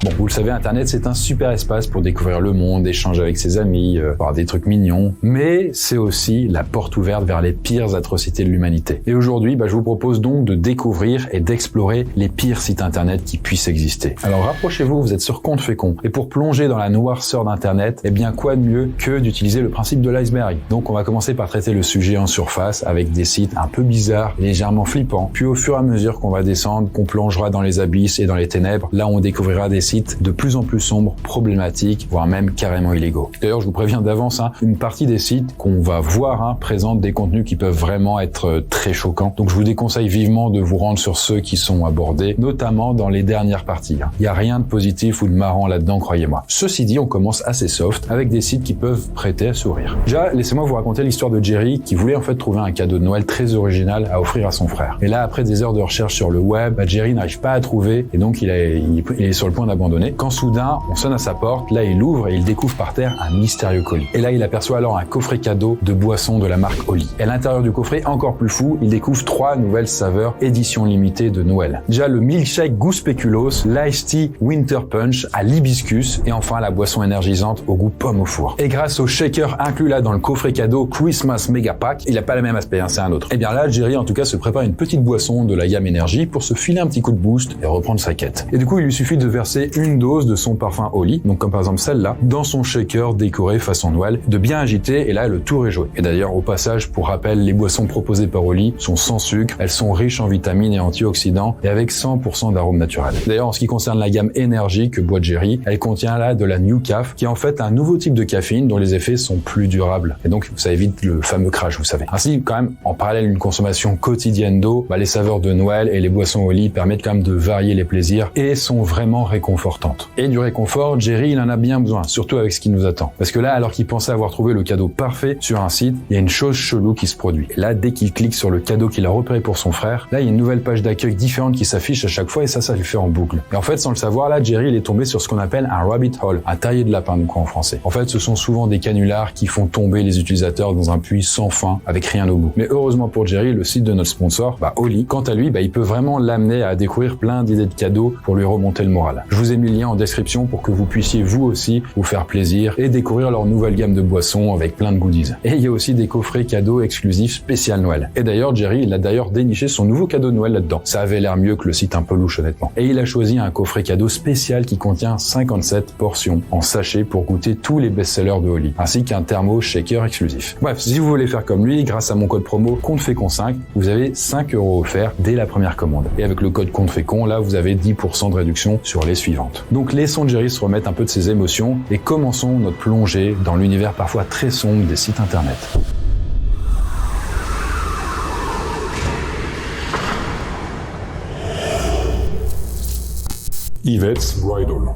Bon, vous le savez, Internet, c'est un super espace pour découvrir le monde, échanger avec ses amis, voir des trucs mignons, mais c'est aussi la porte ouverte vers les pires atrocités de l'humanité. Et aujourd'hui, je vous propose donc de découvrir et d'explorer les pires sites Internet qui puissent exister. Alors rapprochez-vous, vous êtes sur Compte Fécond, et pour plonger dans la noirceur d'Internet, eh bien quoi de mieux que d'utiliser le principe de l'iceberg. Donc on va commencer par traiter le sujet en surface avec des sites un peu bizarres, légèrement flippants, puis au fur et à mesure qu'on va descendre, qu'on plongera dans les abysses et dans les ténèbres, là on découvrira des sites de plus en plus sombres, problématiques, voire même carrément illégaux. D'ailleurs, je vous préviens d'avance, une partie des sites qu'on va voir présentent des contenus qui peuvent vraiment être très choquants. Donc je vous déconseille vivement de vous rendre sur ceux qui sont abordés, notamment dans les dernières parties. Il n'y a rien de positif ou de marrant là-dedans, croyez-moi. Ceci dit, on commence assez soft avec des sites qui peuvent prêter à sourire. Déjà, laissez-moi vous raconter l'histoire de Jerry qui voulait en fait trouver un cadeau de Noël très original à offrir à son frère. Et là, après des heures de recherche sur le web, Jerry n'arrive pas à trouver et donc il est sur le point d'abandonner. Quand soudain, on sonne à sa porte, là il ouvre et il découvre par terre un mystérieux colis. Et là, il aperçoit alors un coffret cadeau de boissons de la marque Oli. Et à l'intérieur du coffret, encore plus fou, il découvre 3 nouvelles saveurs édition limitée de Noël. Déjà le milkshake goût spéculoos, l'Ice Tea Winter Punch à l'hibiscus et enfin la boisson énergisante au goût pomme au four. Et grâce au shaker inclus là dans le coffret cadeau Christmas Mega Pack, il n'a pas le même aspect, c'est un autre. Et bien là, Jerry en tout cas se prépare une petite boisson de la gamme énergie pour se filer un petit coup de boost et reprendre sa quête. Et du coup, il lui suffit de verser une dose de son parfum Oli, donc comme par exemple celle-là, dans son shaker décoré façon Noël, de bien agiter et là le tour est joué. Et d'ailleurs au passage, pour rappel, les boissons proposées par Oli sont sans sucre, elles sont riches en vitamines et antioxydants et avec 100% d'arômes naturels. D'ailleurs en ce qui concerne la gamme énergie que boit Jerry, elle contient là de la New Caf, qui est en fait un nouveau type de caféine dont les effets sont plus durables. Et donc ça évite le fameux crash, vous savez. Ainsi, quand même, en parallèle d'une consommation quotidienne d'eau, les saveurs de Noël et les boissons Oli permettent quand même de varier les plaisirs et sont vraiment réconfortantes. Et du réconfort, Jerry, il en a bien besoin, surtout avec ce qui nous attend. Parce que là, alors qu'il pensait avoir trouvé le cadeau parfait sur un site, il y a une chose chelou qui se produit. Et là, dès qu'il clique sur le cadeau qu'il a repéré pour son frère, là, il y a une nouvelle page d'accueil différente qui s'affiche à chaque fois et ça lui fait en boucle. Et en fait, sans le savoir, là, Jerry, il est tombé sur ce qu'on appelle un rabbit hole, un terrier de lapin, en français. En fait, ce sont souvent des canulars qui font tomber les utilisateurs dans un puits sans fin avec rien au bout. Mais heureusement pour Jerry, le site de notre sponsor, Oli, quant à lui, il peut vraiment l'amener à découvrir plein d'idées de cadeaux pour lui remonter le moral. Je vous ai mis le lien en description pour que vous puissiez vous aussi vous faire plaisir et découvrir leur nouvelle gamme de boissons avec plein de goodies. Et il y a aussi des coffrets cadeaux exclusifs spécial Noël. Et d'ailleurs, Jerry, il a d'ailleurs déniché son nouveau cadeau de Noël là-dedans. Ça avait l'air mieux que le site un peu louche, honnêtement. Et il a choisi un coffret cadeau spécial qui contient 57 portions en sachet pour goûter tous les best-sellers de Oli, ainsi qu'un thermo shaker exclusif. Bref, si vous voulez faire comme lui, grâce à mon code promo CONTEFÉCON5, vous avez 5 € offerts dès la première commande. Et avec le code CONTEFÉCON, là, vous avez 10% de réduction sur les suivantes. Donc laissons Jerry se remettre un peu de ses émotions et commençons notre plongée dans l'univers parfois très sombre des sites internet. Yvette's Bridal.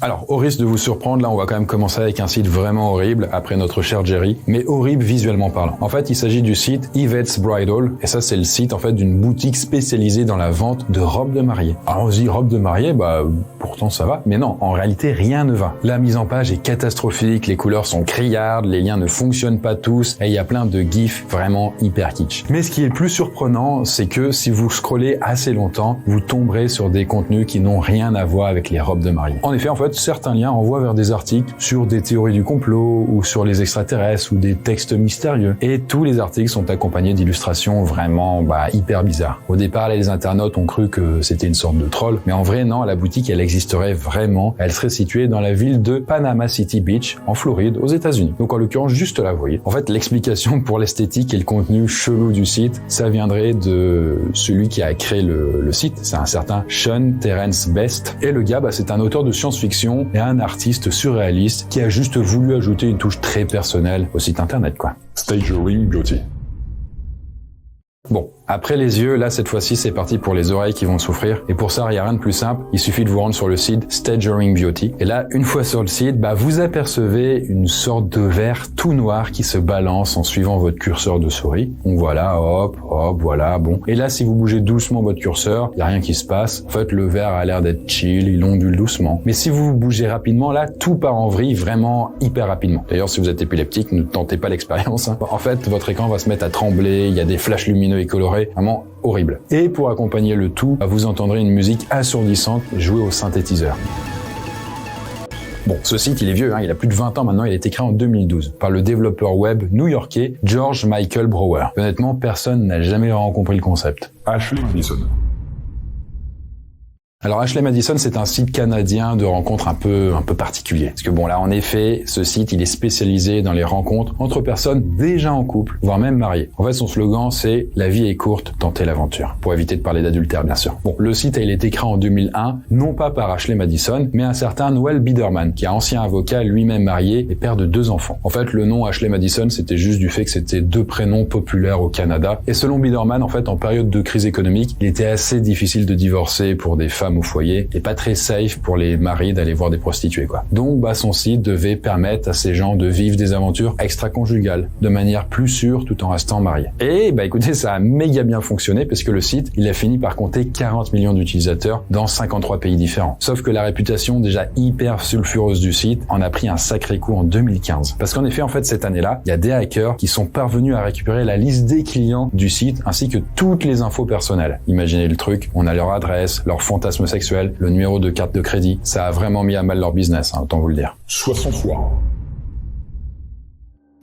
Alors, au risque de vous surprendre, là, on va quand même commencer avec un site vraiment horrible, après notre cher Jerry, mais horrible visuellement parlant. En fait, il s'agit du site Yvette's Bridal, et ça, c'est le site, en fait, d'une boutique spécialisée dans la vente de robes de mariée. Alors, on se dit, robe de mariée, pourtant ça va, mais non, en réalité, rien ne va. La mise en page est catastrophique, les couleurs sont criardes, les liens ne fonctionnent pas tous, et il y a plein de gifs vraiment hyper kitsch. Mais ce qui est le plus surprenant, c'est que si vous scrollez assez longtemps, vous tomberez sur des contenus qui n'ont rien à voir avec les robes de mariée. En effet, en fait, certains liens renvoient vers des articles sur des théories du complot ou sur les extraterrestres ou des textes mystérieux. Et tous les articles sont accompagnés d'illustrations vraiment hyper bizarres. Au départ, les internautes ont cru que c'était une sorte de troll, mais en vrai, non, la boutique, elle existerait vraiment. Elle serait située dans la ville de Panama City Beach, en Floride, aux États-Unis. Donc en l'occurrence, juste là, vous voyez. En fait, l'explication pour l'esthétique et le contenu chelou du site, ça viendrait de celui qui a créé le site. C'est un certain Sean Terence Best. Et le gars, c'est un auteur de science-fiction et un artiste surréaliste qui a juste voulu ajouter une touche très personnelle au site internet, quoi. Stagering Beauty. Bon, après les yeux, là cette fois-ci c'est parti pour les oreilles qui vont souffrir. Et pour ça, il n'y a rien de plus simple, il suffit de vous rendre sur le site Stagering Beauty. Et là, une fois sur le site, vous apercevez une sorte de verre tout noir qui se balance en suivant votre curseur de souris. Donc voilà, hop, voilà, bon. Et là, si vous bougez doucement votre curseur, il n'y a rien qui se passe. En fait, le verre a l'air d'être chill, il ondule doucement. Mais si vous bougez rapidement, là, tout part en vrille vraiment hyper rapidement. D'ailleurs, si vous êtes épileptique, ne tentez pas l'expérience. En fait, votre écran va se mettre à trembler, il y a des flashs lumineux et colorés coloré, vraiment horrible. Et pour accompagner le tout, vous entendrez une musique assourdissante jouée au synthétiseur. Bon, ce site, il est vieux, il a plus de 20 ans maintenant, il a été créé en 2012 par le développeur web new-yorkais George Michael Brower. Honnêtement, personne n'a jamais vraiment compris le concept. Ashley Madison. Alors Ashley Madison, c'est un site canadien de rencontres un peu particulier. Parce que bon là, en effet, ce site, il est spécialisé dans les rencontres entre personnes déjà en couple, voire même mariées. En fait, son slogan, c'est « La vie est courte, tentez l'aventure ». Pour éviter de parler d'adultère, bien sûr. Bon, le site, il a été créé en 2001, non pas par Ashley Madison, mais un certain Noel Biderman, qui est ancien avocat, lui-même marié et père de 2 enfants. En fait, le nom Ashley Madison, c'était juste du fait que c'était 2 prénoms populaires au Canada. Et selon Biderman, en fait, en période de crise économique, il était assez difficile de divorcer pour des femmes au foyer et pas très safe pour les maris d'aller voir des prostituées, quoi. Donc, son site devait permettre à ces gens de vivre des aventures extra-conjugales de manière plus sûre tout en restant mariés. Et écoutez, ça a méga bien fonctionné parce que le site, il a fini par compter 40 millions d'utilisateurs dans 53 pays différents. Sauf que la réputation déjà hyper sulfureuse du site en a pris un sacré coup en 2015. Parce qu'en effet, en fait, cette année-là, il y a des hackers qui sont parvenus à récupérer la liste des clients du site ainsi que toutes les infos personnelles. Imaginez le truc, on a leur adresse, leur fantasme sexuel, le numéro de carte de crédit. Ça a vraiment mis à mal leur business, autant vous le dire. 60 fois.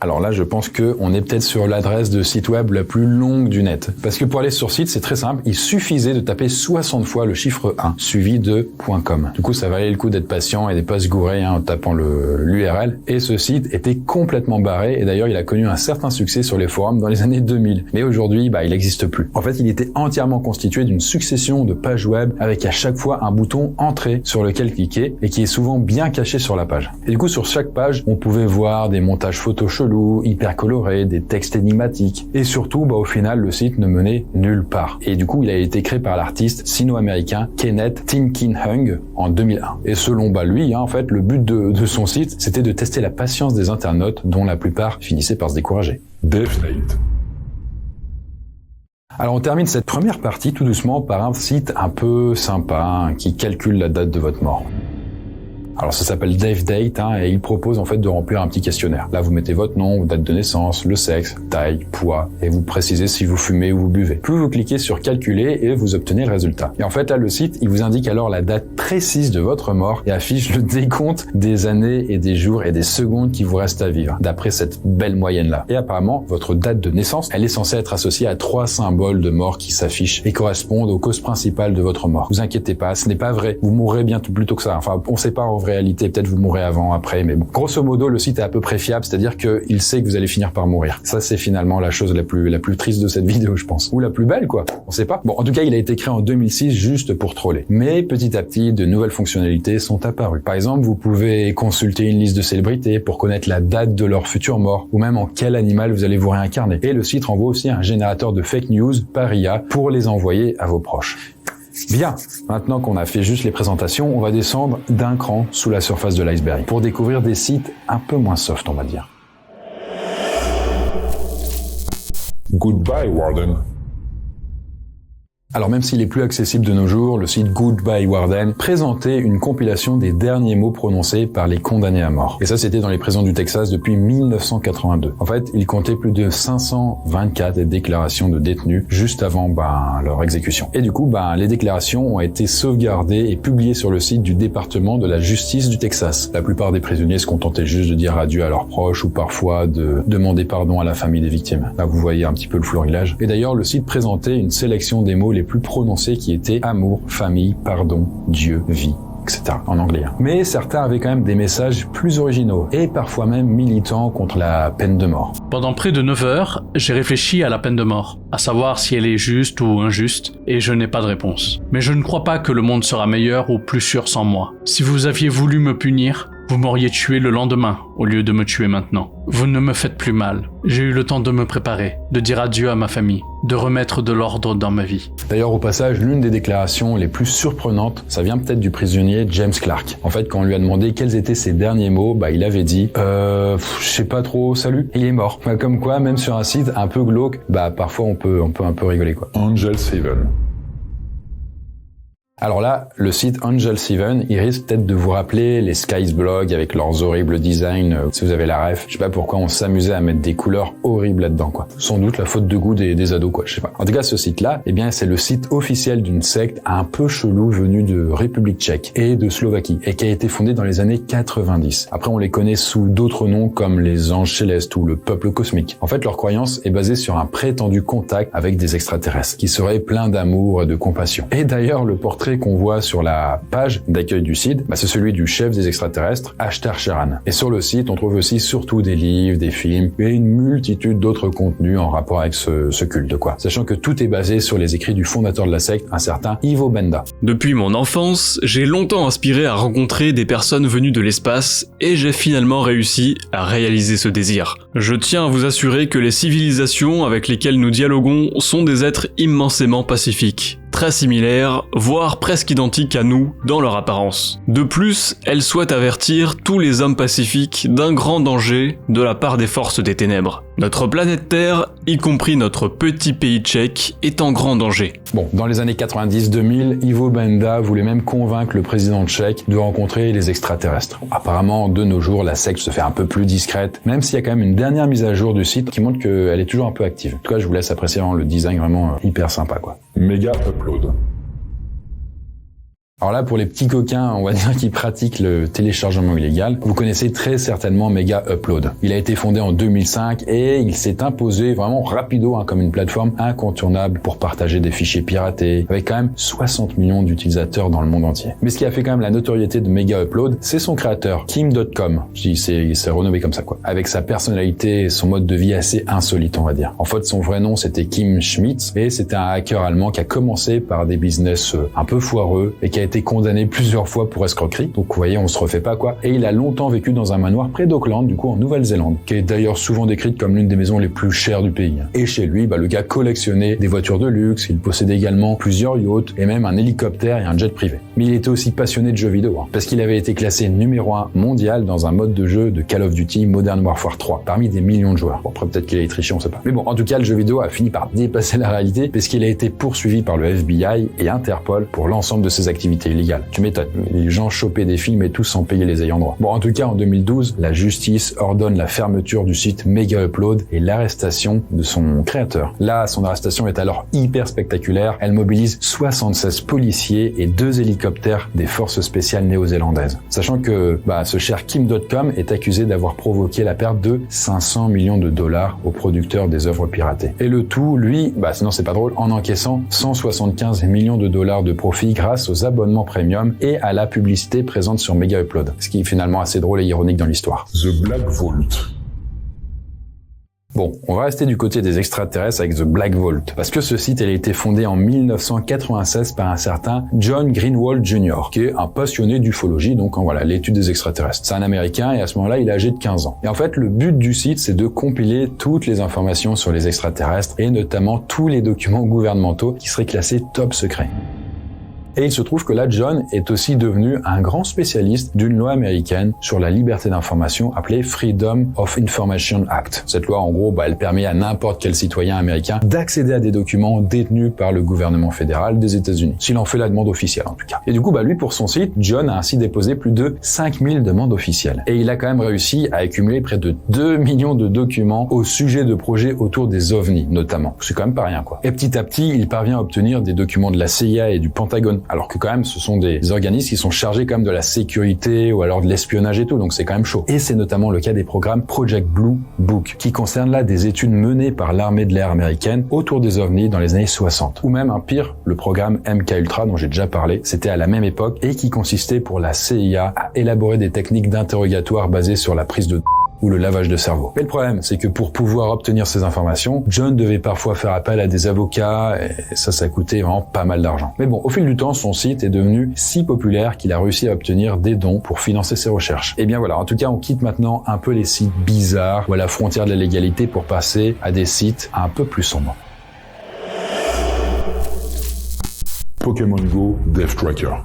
Alors là, je pense que on est peut-être sur l'adresse de site web la plus longue du net. Parce que pour aller sur site, c'est très simple. Il suffisait de taper 60 fois le chiffre 1, suivi de .com. Du coup, ça valait le coup d'être patient et de pas se gourer en tapant l'URL. Et ce site était complètement barré. Et d'ailleurs, il a connu un certain succès sur les forums dans les années 2000. Mais aujourd'hui, il n'existe plus. En fait, il était entièrement constitué d'une succession de pages web avec à chaque fois un bouton entrée sur lequel cliquer et qui est souvent bien caché sur la page. Et du coup, sur chaque page, on pouvait voir des montages photos chelous, hyper colorés, des textes énigmatiques. Et surtout, au final, le site ne menait nulle part. Et du coup, il a été créé par l'artiste sino-américain Kenneth Tin Kin Hung en 2001. Et selon lui, en fait, le but de son site, c'était de tester la patience des internautes, dont la plupart finissaient par se décourager. DevDate. Alors on termine cette première partie tout doucement par un site un peu sympa qui calcule la date de votre mort. Alors ça s'appelle DevDate et il propose en fait de remplir un petit questionnaire. Là vous mettez votre nom, votre date de naissance, le sexe, taille, poids et vous précisez si vous fumez ou vous buvez. Plus vous cliquez sur calculer et vous obtenez le résultat. Et en fait là le site il vous indique alors la date précise de votre mort et affiche le décompte des années et des jours et des secondes qui vous restent à vivre d'après cette belle moyenne là. Et apparemment votre date de naissance elle est censée être associée à 3 symboles de mort qui s'affichent et correspondent aux causes principales de votre mort. Vous inquiétez pas, ce n'est pas vrai. Vous mourrez bien plus tôt que ça. Enfin on sait pas en réalité, peut-être vous mourrez avant, après, mais bon. Grosso modo, le site est à peu près fiable, c'est-à-dire qu'il sait que vous allez finir par mourir. Ça, c'est finalement la chose la plus triste de cette vidéo, je pense. Ou la plus belle, quoi. On sait pas. Bon, en tout cas, il a été créé en 2006 juste pour troller. Mais petit à petit, de nouvelles fonctionnalités sont apparues. Par exemple, vous pouvez consulter une liste de célébrités pour connaître la date de leur future mort, ou même en quel animal vous allez vous réincarner. Et le site renvoie aussi un générateur de fake news par IA pour les envoyer à vos proches. Bien, maintenant qu'on a fait juste les présentations, on va descendre d'un cran sous la surface de l'iceberg pour découvrir des sites un peu moins soft, on va dire. Goodbye, Warden. Alors même s'il est plus accessible de nos jours, le site Goodbye Warden présentait une compilation des derniers mots prononcés par les condamnés à mort. Et ça, c'était dans les prisons du Texas depuis 1982. En fait, il comptait plus de 524 déclarations de détenus juste avant leur exécution. Et du coup, les déclarations ont été sauvegardées et publiées sur le site du département de la justice du Texas. La plupart des prisonniers se contentaient juste de dire adieu à leurs proches ou parfois de demander pardon à la famille des victimes. Là, vous voyez un petit peu le florilège. Et d'ailleurs, le site présentait une sélection des mots les plus prononcés qui étaient amour, famille, pardon, Dieu, vie, etc. en anglais. Mais certains avaient quand même des messages plus originaux et parfois même militants contre la peine de mort. Pendant près de 9 heures, j'ai réfléchi à la peine de mort, à savoir si elle est juste ou injuste, et je n'ai pas de réponse. Mais je ne crois pas que le monde sera meilleur ou plus sûr sans moi. Si vous aviez voulu me punir, vous m'auriez tué le lendemain, au lieu de me tuer maintenant. Vous ne me faites plus mal. J'ai eu le temps de me préparer, de dire adieu à ma famille, de remettre de l'ordre dans ma vie. D'ailleurs, au passage, l'une des déclarations les plus surprenantes, ça vient peut-être du prisonnier James Clark. En fait, quand on lui a demandé quels étaient ses derniers mots, il avait dit je sais pas trop, salut, et il est mort. Comme quoi, même sur un site un peu glauque, parfois on peut un peu rigoler, quoi. Angel Seven. Alors là, le site Angel 7, il risque peut-être de vous rappeler les Skies Blog avec leurs horribles designs, si vous avez la ref. Je sais pas pourquoi on s'amusait à mettre des couleurs horribles là-dedans, quoi. Sans doute la faute de goût des ados, quoi, je sais pas. En tout cas, ce site-là, eh bien, c'est le site officiel d'une secte un peu chelou venue de République tchèque et de Slovaquie, et qui a été fondée dans les années 90. Après, on les connaît sous d'autres noms comme les Anges Célestes ou le Peuple Cosmique. En fait, leur croyance est basée sur un prétendu contact avec des extraterrestres, qui seraient pleins d'amour et de compassion. Et d'ailleurs, le portrait qu'on voit sur la page d'accueil du site, c'est celui du chef des extraterrestres, Ashtar Sheran. Et sur le site, on trouve aussi surtout des livres, des films et une multitude d'autres contenus en rapport avec ce culte, quoi. Sachant que tout est basé sur les écrits du fondateur de la secte, un certain Ivo Benda. Depuis mon enfance, j'ai longtemps aspiré à rencontrer des personnes venues de l'espace et j'ai finalement réussi à réaliser ce désir. Je tiens à vous assurer que les civilisations avec lesquelles nous dialoguons sont des êtres immensément pacifiques, très similaires, voire presque identiques à nous dans leur apparence. De plus, elles souhaitent avertir tous les hommes pacifiques d'un grand danger de la part des forces des ténèbres. Notre planète Terre, y compris notre petit pays tchèque, est en grand danger. Bon, dans les années 90-2000, Ivo Benda voulait même convaincre le président tchèque de rencontrer les extraterrestres. Apparemment, de nos jours, la secte se fait un peu plus discrète, même s'il y a quand même une dernière mise à jour du site qui montre qu'elle est toujours un peu active. En tout cas, je vous laisse apprécier vraiment le design vraiment hyper sympa, quoi. Mega Upload. Alors là, pour les petits coquins, on va dire, qui pratiquent le téléchargement illégal, vous connaissez très certainement Mega Upload. Il a été fondé en 2005 et il s'est imposé vraiment rapido comme une plateforme incontournable pour partager des fichiers piratés, avec quand même 60 millions d'utilisateurs dans le monde entier. Mais ce qui a fait quand même la notoriété de Mega Upload, c'est son créateur, Kim.com. Je dis, c'est renommé comme ça, quoi. Avec sa personnalité et son mode de vie assez insolite, on va dire. En fait, son vrai nom, c'était Kim Schmitz et c'était un hacker allemand qui a commencé par des business un peu foireux et qui a été condamné plusieurs fois pour escroquerie. Donc vous voyez, on se refait pas, quoi. Et il a longtemps vécu dans un manoir près d'Auckland, du coup en Nouvelle-Zélande, qui est d'ailleurs souvent décrite comme l'une des maisons les plus chères du pays. Et chez lui, le gars collectionnait des voitures de luxe, il possédait également plusieurs yachts et même un hélicoptère et un jet privé. Mais il était aussi passionné de jeux vidéo, parce qu'il avait été classé numéro 1 mondial dans un mode de jeu de Call of Duty Modern Warfare 3, parmi des millions de joueurs. Bon, après peut-être qu'il a triché, on sait pas. Mais bon, en tout cas, le jeu vidéo a fini par dépasser la réalité, parce qu'il a été poursuivi par le FBI et Interpol pour l'ensemble de ses activités illégales. Tu m'étonnes, les gens chopaient des films et tout sans payer les ayants droit. Bon, en tout cas, en 2012, la justice ordonne la fermeture du site Mega Upload et l'arrestation de son créateur. Là, son arrestation est alors hyper spectaculaire. Elle mobilise 76 policiers et 2 hélicoptères des forces spéciales néo-zélandaises. Sachant que ce cher Kim.com est accusé d'avoir provoqué la perte de 500 millions de dollars aux producteurs des œuvres piratées. Et le tout, lui, sinon c'est pas drôle, en encaissant 175 millions de dollars de profit grâce aux abonnements premium et à la publicité présente sur Mega Upload. Ce qui est finalement assez drôle et ironique dans l'histoire. The Black Vault. Bon, on va rester du côté des extraterrestres avec The Black Vault, parce que ce site a été fondé en 1996 par un certain John Greenwald Jr., qui est un passionné d'ufologie, donc l'étude des extraterrestres. C'est un Américain et à ce moment-là, il est âgé de 15 ans. Et en fait, le but du site, c'est de compiler toutes les informations sur les extraterrestres et notamment tous les documents gouvernementaux qui seraient classés top secret. Et il se trouve que là, John est aussi devenu un grand spécialiste d'une loi américaine sur la liberté d'information appelée Freedom of Information Act. Cette loi, en gros, elle permet à n'importe quel citoyen américain d'accéder à des documents détenus par le gouvernement fédéral des États-Unis, s'il en fait la demande officielle en tout cas. Et du coup, lui, pour son site, John a ainsi déposé plus de 5000 demandes officielles. Et il a quand même réussi à accumuler près de 2 millions de documents au sujet de projets autour des ovnis, notamment. C'est quand même pas rien, quoi. Et petit à petit, il parvient à obtenir des documents de la CIA et du Pentagone, alors que quand même ce sont des organismes qui sont chargés quand même de la sécurité ou alors de l'espionnage et tout, donc c'est quand même chaud. Et c'est notamment le cas des programmes Project Blue Book, qui concernent là des études menées par l'armée de l'air américaine autour des ovnis dans les années 60. Ou même pire, le programme MKUltra dont j'ai déjà parlé, c'était à la même époque et qui consistait pour la CIA à élaborer des techniques d'interrogatoire basées sur la prise de ou le lavage de cerveau. Mais le problème, c'est que pour pouvoir obtenir ces informations, John devait parfois faire appel à des avocats et ça coûtait vraiment pas mal d'argent. Mais bon, au fil du temps, son site est devenu si populaire qu'il a réussi à obtenir des dons pour financer ses recherches. Et bien voilà, en tout cas, on quitte maintenant un peu les sites bizarres ou à la frontière de la légalité pour passer à des sites un peu plus sombres. Pokémon Go Death Tracker.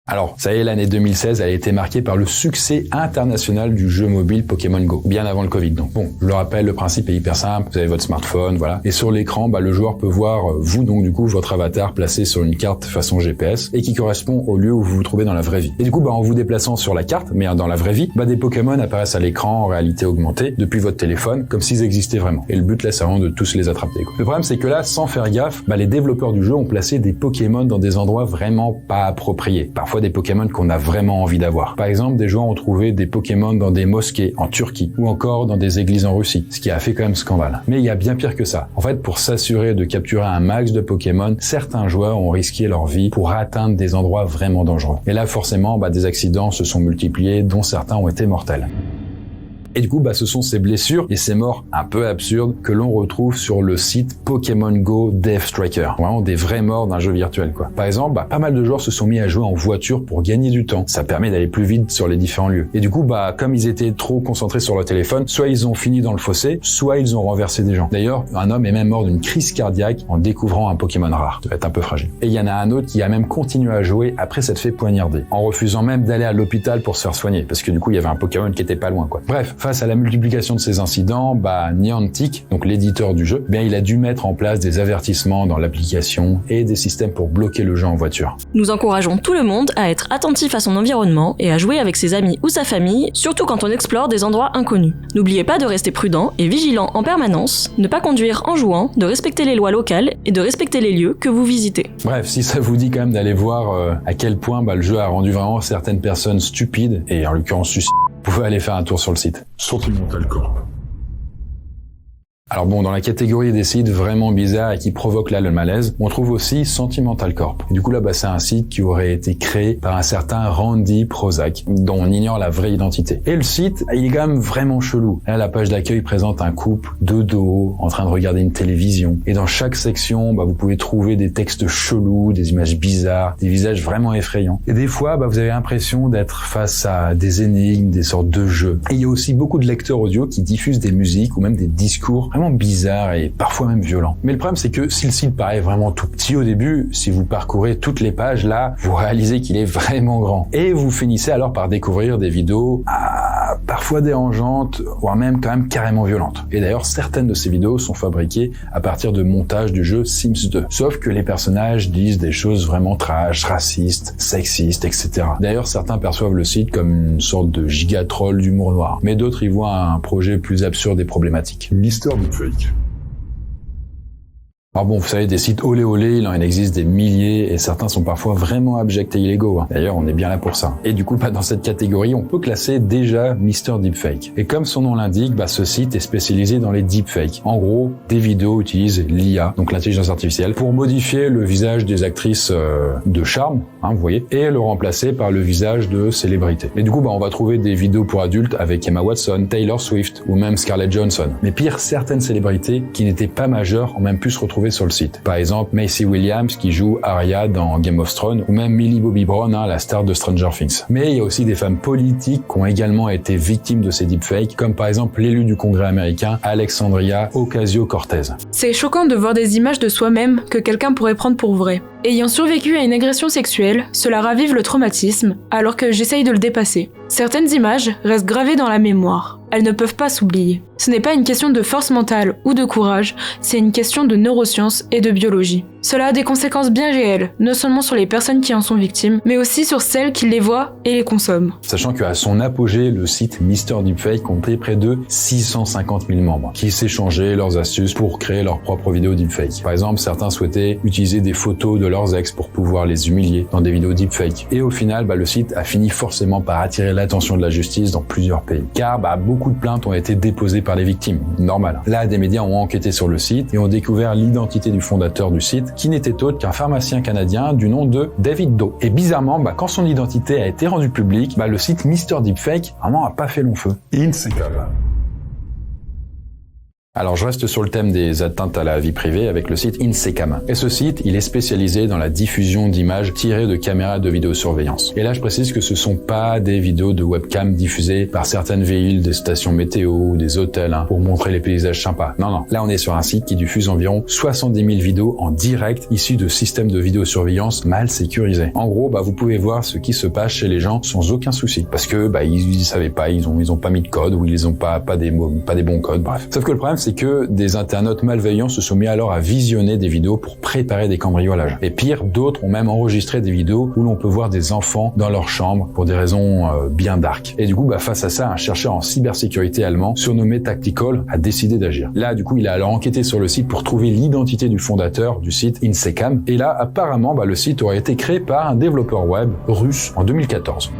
Alors, ça y est, l'année 2016, elle a été marquée par le succès international du jeu mobile Pokémon Go, bien avant le Covid. Donc bon, je le rappelle, le principe est hyper simple, vous avez votre smartphone, voilà, et sur l'écran, le joueur peut voir, vous donc du coup, votre avatar placé sur une carte façon GPS, et qui correspond au lieu où vous vous trouvez dans la vraie vie. Et du coup, en vous déplaçant sur la carte, mais dans la vraie vie, des Pokémon apparaissent à l'écran en réalité augmentée, depuis votre téléphone, comme s'ils existaient vraiment. Et le but là, c'est vraiment de tous les attraper, quoi. Le problème, c'est que là, sans faire gaffe, les développeurs du jeu ont placé des Pokémon dans des endroits vraiment pas appropriés. Parfois des Pokémon qu'on a vraiment envie d'avoir. Par exemple, des joueurs ont trouvé des Pokémon dans des mosquées en Turquie ou encore dans des églises en Russie, ce qui a fait quand même scandale. Mais il y a bien pire que ça. En fait, pour s'assurer de capturer un max de Pokémon, certains joueurs ont risqué leur vie pour atteindre des endroits vraiment dangereux. Et là, forcément, des accidents se sont multipliés, dont certains ont été mortels. Et du coup, ce sont ces blessures et ces morts un peu absurdes que l'on retrouve sur le site Pokémon Go Death Striker. Vraiment des vraies morts d'un jeu virtuel, quoi. Par exemple, pas mal de joueurs se sont mis à jouer en voiture pour gagner du temps. Ça permet d'aller plus vite sur les différents lieux. Et du coup, comme ils étaient trop concentrés sur leur téléphone, soit ils ont fini dans le fossé, soit ils ont renversé des gens. D'ailleurs, un homme est même mort d'une crise cardiaque en découvrant un Pokémon rare. Ça va être un peu fragile. Et il y en a un autre qui a même continué à jouer après s'être fait poignarder, en refusant même d'aller à l'hôpital pour se faire soigner, parce que du coup, il y avait un Pokémon qui était pas loin, quoi. Bref, face à la multiplication de ces incidents, Niantic, donc l'éditeur du jeu, il a dû mettre en place des avertissements dans l'application et des systèmes pour bloquer le jeu en voiture. Nous encourageons tout le monde à être attentif à son environnement et à jouer avec ses amis ou sa famille, surtout quand on explore des endroits inconnus. N'oubliez pas de rester prudent et vigilant en permanence, ne pas conduire en jouant, de respecter les lois locales et de respecter les lieux que vous visitez. Bref, si ça vous dit quand même d'aller voir à quel point le jeu a rendu vraiment certaines personnes stupides, et en l'occurrence suicides, vous pouvez aller faire un tour sur le site. Sentimental Corp. Alors dans la catégorie des sites vraiment bizarres et qui provoquent là le malaise, on trouve aussi Sentimental Corp. Et du coup c'est un site qui aurait été créé par un certain Randy Prozac, dont on ignore la vraie identité. Et le site, il est quand même vraiment chelou. Là, la page d'accueil présente un couple de dos en train de regarder une télévision. Et dans chaque section, vous pouvez trouver des textes chelous, des images bizarres, des visages vraiment effrayants. Et des fois, vous avez l'impression d'être face à des énigmes, des sortes de jeux. Et il y a aussi beaucoup de lecteurs audio qui diffusent des musiques ou même des discours vraiment bizarre et parfois même violent. Mais le problème, c'est que si le site paraît vraiment tout petit au début, si vous parcourez toutes les pages là, vous réalisez qu'il est vraiment grand. Et vous finissez alors par découvrir des vidéos parfois dérangeantes, voire même quand même carrément violentes. Et d'ailleurs, certaines de ces vidéos sont fabriquées à partir de montages du jeu Sims 2. Sauf que les personnages disent des choses vraiment trash, racistes, sexistes, etc. D'ailleurs, certains perçoivent le site comme une sorte de giga-troll d'humour noir. Mais d'autres y voient un projet plus absurde et problématique. Mister Deepfake. Alors vous savez, des sites olé olé, il en existe des milliers et certains sont parfois vraiment abjects et illégaux. D'ailleurs, on est bien là pour ça. Et du coup, dans cette catégorie, on peut classer déjà Mister Deepfake. Et comme son nom l'indique, ce site est spécialisé dans les deepfakes. En gros, des vidéos utilisent l'IA, donc l'intelligence artificielle, pour modifier le visage des actrices de charme, vous voyez, et le remplacer par le visage de célébrités. Et du coup, on va trouver des vidéos pour adultes avec Emma Watson, Taylor Swift ou même Scarlett Johansson. Mais pire, certaines célébrités qui n'étaient pas majeures ont même pu se retrouver sur le site. Par exemple, Macy Williams qui joue Arya dans Game of Thrones ou même Millie Bobby Brown, la star de Stranger Things. Mais il y a aussi des femmes politiques qui ont également été victimes de ces deepfakes, comme par exemple l'élu du Congrès américain Alexandria Ocasio-Cortez. C'est choquant de voir des images de soi-même que quelqu'un pourrait prendre pour vraies. Ayant survécu à une agression sexuelle, cela ravive le traumatisme, alors que j'essaye de le dépasser. Certaines images restent gravées dans la mémoire. Elles ne peuvent pas s'oublier. Ce n'est pas une question de force mentale ou de courage, c'est une question de neurosciences et de biologie. Cela a des conséquences bien réelles, non seulement sur les personnes qui en sont victimes, mais aussi sur celles qui les voient et les consomment. Sachant qu'à son apogée, le site Mister Deepfake comptait près de 650 000 membres, qui s'échangeaient leurs astuces pour créer leurs propres vidéos deepfake. Par exemple, certains souhaitaient utiliser des photos de leurs ex pour pouvoir les humilier dans des vidéos deepfake. Et au final, le site a fini forcément par attirer l'attention de la justice dans plusieurs pays. Car beaucoup de plaintes ont été déposées par les victimes, normal. Là, des médias ont enquêté sur le site et ont découvert l'identité du fondateur du site, qui n'était autre qu'un pharmacien canadien du nom de David Doe. Et bizarrement, quand son identité a été rendue publique, le site Mister Deepfake vraiment a pas fait long feu. Insecal. Alors je reste sur le thème des atteintes à la vie privée avec le site InSecam. Et ce site, il est spécialisé dans la diffusion d'images tirées de caméras de vidéosurveillance. Et là, je précise que ce sont pas des vidéos de webcam diffusées par certaines villes, des stations météo ou des hôtels pour montrer les paysages sympas. Non. Là, on est sur un site qui diffuse environ 70 000 vidéos en direct issues de systèmes de vidéosurveillance mal sécurisés. En gros, vous pouvez voir ce qui se passe chez les gens sans aucun souci. Parce que ils savaient pas, ils ont pas mis de code ou ils ont pas des bons codes, bref. Sauf que le problème, c'est que des internautes malveillants se sont mis alors à visionner des vidéos pour préparer des cambriolages. Et pire, d'autres ont même enregistré des vidéos où l'on peut voir des enfants dans leur chambre pour des raisons bien dark. Et du coup, face à ça, un chercheur en cybersécurité allemand, surnommé Tactical, a décidé d'agir. Là, du coup, il a alors enquêté sur le site pour trouver l'identité du fondateur du site InSecam. Et là, apparemment, le site aurait été créé par un développeur web russe en 2014.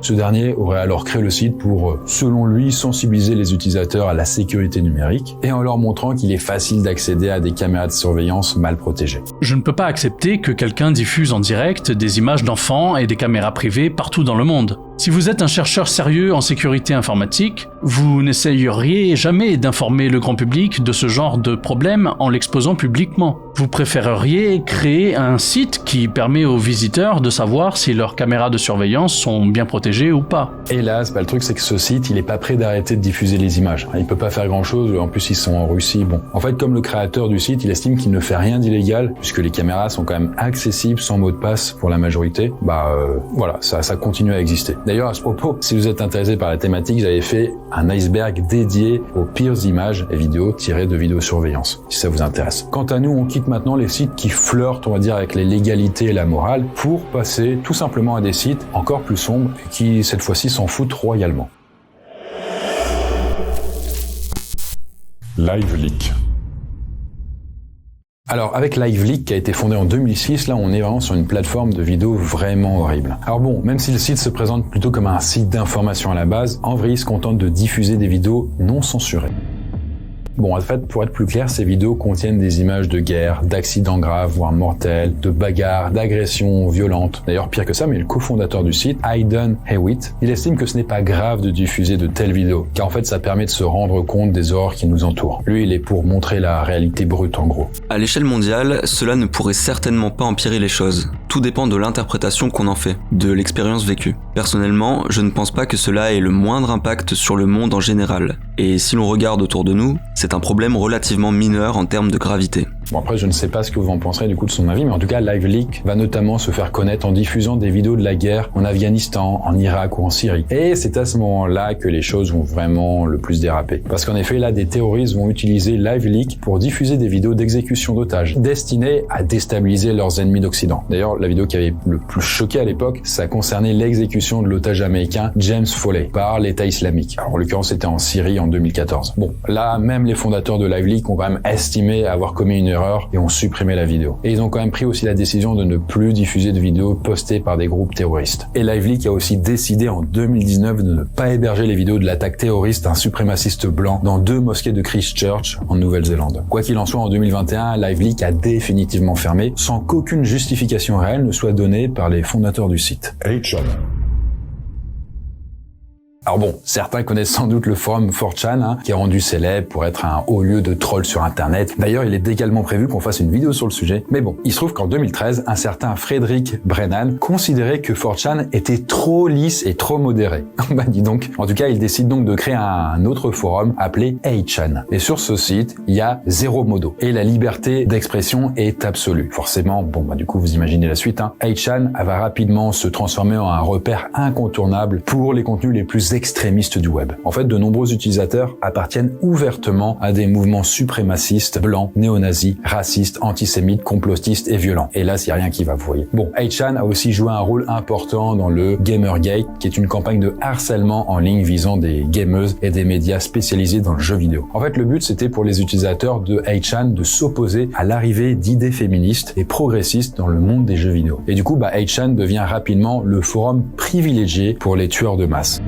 Ce dernier aurait alors créé le site pour, selon lui, sensibiliser les utilisateurs à la sécurité numérique et en leur montrant qu'il est facile d'accéder à des caméras de surveillance mal protégées. Je ne peux pas accepter que quelqu'un diffuse en direct des images d'enfants et des caméras privées partout dans le monde. Si vous êtes un chercheur sérieux en sécurité informatique, vous n'essayeriez jamais d'informer le grand public de ce genre de problème en l'exposant publiquement. Vous préféreriez créer un site qui permet aux visiteurs de savoir si leurs caméras de surveillance sont bien protégées ou pas. Hélas, le truc c'est que ce site, il est pas prêt d'arrêter de diffuser les images. Il peut pas faire grand chose, en plus ils sont en Russie. En fait, comme le créateur du site, il estime qu'il ne fait rien d'illégal, puisque les caméras sont quand même accessibles sans mot de passe pour la majorité, voilà, ça continue à exister. D'ailleurs, à ce propos, si vous êtes intéressé par la thématique, j'avais fait un iceberg dédié aux pires images et vidéos tirées de vidéosurveillance, si ça vous intéresse. Quant à nous, on quitte maintenant les sites qui flirtent, on va dire, avec les légalités et la morale, pour passer tout simplement à des sites encore plus sombres et qui, cette fois-ci, s'en foutent royalement. LiveLeak. Alors, avec LiveLeak, qui a été fondé en 2006, là, on est vraiment sur une plateforme de vidéos vraiment horrible. Alors même si le site se présente plutôt comme un site d'information à la base, en vrai, il se contente de diffuser des vidéos non censurées. En fait, pour être plus clair, ces vidéos contiennent des images de guerre, d'accidents graves, voire mortels, de bagarres, d'agressions violentes. D'ailleurs, pire que ça, mais le cofondateur du site, Aidan Hewitt, il estime que ce n'est pas grave de diffuser de telles vidéos, car en fait, ça permet de se rendre compte des horreurs qui nous entourent. Lui, il est pour montrer la réalité brute, en gros. À l'échelle mondiale, cela ne pourrait certainement pas empirer les choses. Tout dépend de l'interprétation qu'on en fait, de l'expérience vécue. Personnellement, je ne pense pas que cela ait le moindre impact sur le monde en général. Et si l'on regarde autour de nous, c'est un problème relativement mineur en termes de gravité. Après, je ne sais pas ce que vous en penserez du coup de son avis, mais en tout cas, LiveLeak va notamment se faire connaître en diffusant des vidéos de la guerre en Afghanistan, en Irak ou en Syrie. Et c'est à ce moment-là que les choses vont vraiment le plus déraper. Parce qu'en effet, là, des terroristes vont utiliser LiveLeak pour diffuser des vidéos d'exécution d'otages, destinées à déstabiliser leurs ennemis d'Occident. D'ailleurs, la vidéo qui avait le plus choqué à l'époque, ça concernait l'exécution de l'otage américain James Foley par l'État islamique. Alors, en l'occurrence, c'était en Syrie en 2014. Là, même les fondateurs de LiveLeak ont quand même estimé avoir commis une erreur et ont supprimé la vidéo. Et ils ont quand même pris aussi la décision de ne plus diffuser de vidéos postées par des groupes terroristes. Et LiveLeak a aussi décidé en 2019 de ne pas héberger les vidéos de l'attaque terroriste d'un suprémaciste blanc dans 2 mosquées de Christchurch en Nouvelle-Zélande. Quoi qu'il en soit, en 2021, LiveLeak a définitivement fermé sans qu'aucune justification réelle ne soit donnée par les fondateurs du site. 8chan. Alors certains connaissent sans doute le forum 4chan, qui est rendu célèbre pour être un haut lieu de trolls sur Internet. D'ailleurs, il est également prévu qu'on fasse une vidéo sur le sujet. Mais il se trouve qu'en 2013, un certain Frederick Brennan considérait que 4chan était trop lisse et trop modéré. Dis donc. En tout cas, il décide donc de créer un autre forum appelé 8chan. Et sur ce site, il y a 0 modo. Et la liberté d'expression est absolue. Forcément, du coup, vous imaginez la suite. 8chan va rapidement se transformer en un repère incontournable pour les contenus les plus extrémistes du web. En fait, de nombreux utilisateurs appartiennent ouvertement à des mouvements suprémacistes, blancs, néo-nazis, racistes, antisémites, complotistes et violents. Et là, il n'y a rien qui va, vous voyez. 8chan a aussi joué un rôle important dans le Gamergate, qui est une campagne de harcèlement en ligne visant des gameuses et des médias spécialisés dans le jeu vidéo. En fait, le but, c'était pour les utilisateurs de 8chan de s'opposer à l'arrivée d'idées féministes et progressistes dans le monde des jeux vidéo. Et du coup, 8chan devient rapidement le forum privilégié pour les tueurs de masse.